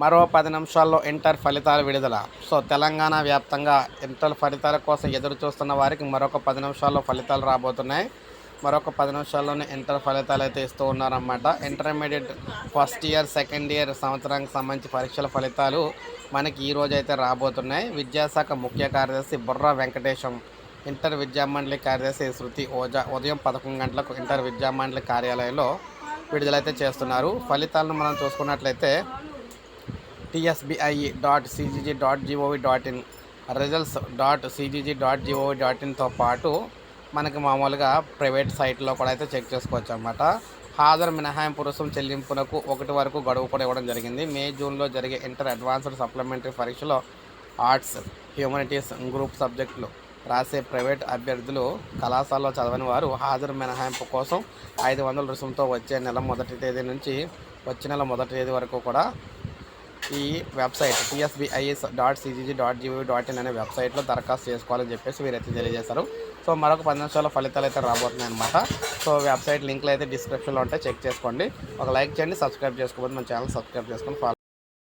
మరో 10 నిమిషాల్లో ఇంటర్ ఫలితాల విడుదల. సో తెలంగాణ వ్యాప్తంగా ఇంటర్ ఫలితాల కోసం ఎదురు చూస్తున్న వారికి మరొక 10 నిమిషాల్లో ఫలితాలు రాబోతున్నాయి. మరొక 10 నిమిషాల్లోనే ఇంటర్ ఫలితాలు అయితే ఇస్తూ ఉన్నారన్నమాట. Intermediate first year, second year సంవత్సరానికి సంబంధించి పరీక్షల ఫలితాలు మనకి ఈరోజు అయితే రాబోతున్నాయి. విద్యాశాఖ ముఖ్య కార్యదర్శి బుర్రా వెంకటేశం, ఇంటర్ విద్యామండలి కార్యదర్శి శృతి ఓజా ఉదయం 11 గంటలకు ఇంటర్ విద్యామండలి కార్యాలయంలో విడుదలైతే చేస్తున్నారు. ఫలితాలను మనం చూసుకున్నట్లయితే tsbi.cgg.gov.in, results.cgg.gov.inతో పాటు మనకి మామూలుగా ప్రైవేట్ సైట్లో కూడా అయితే చెక్ చేసుకోవచ్చు అన్నమాట. హాజరు మినహాయింపు రుసుం చెల్లింపునకు 1 వరకు గడువు కూడా ఇవ్వడం జరిగింది. మే, జూన్లో జరిగే ఇంటర్ అడ్వాన్స్డ్ సప్లిమెంటరీ పరీక్షలో ఆర్ట్స్, హ్యూమనిటీస్ గ్రూప్ సబ్జెక్టులు రాసే ప్రైవేట్ అభ్యర్థులు, కళాశాలలో చదవని వారు హాజరు మినహాయింపు కోసం 500 రుసుంతో వచ్చే నెల మొదటి తేదీ నుంచి వచ్చే నెల మొదటి తేదీ వరకు కూడా ఈ వెబ్సైట్ tsbi.cgg.gov.in అనే వెబ్సైట్లో దరఖాస్తు చేసుకోవాలని చెప్పేసి వీరైతే తెలియజేశారు. సో మరొక 10 నిమిషాల్లో ఫలితాలు అయితే రాబోతున్నాయి అనమాట. సో వెబ్సైట్ లింక్లు అయితే డిస్క్రిప్షన్లో ఉంటాయి, చెక్ చేసుకోండి. ఒక లైక్ చేయండి, సబ్స్క్రైబ్ చేసుకోకపోతే మన ఛానల్ సబ్స్క్రైబ్ చేసుకొని ఫాలో